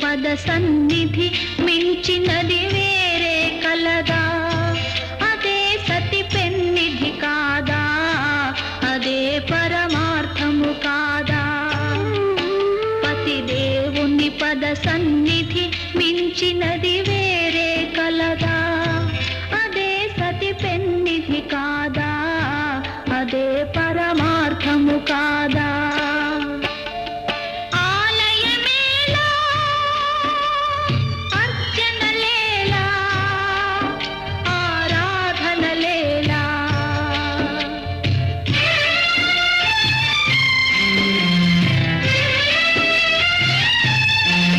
పద సన్నిధి మించినది వేరే కలదా? అదే సతి పెన్నిధి కాదా? అదే పరమార్థము కాదా? పతిదేవుని పద సన్నిధి మించినది వేరే కలదా? అదే సతి పెన్నిధి కాదా? అదే పరమార్థము కాదా?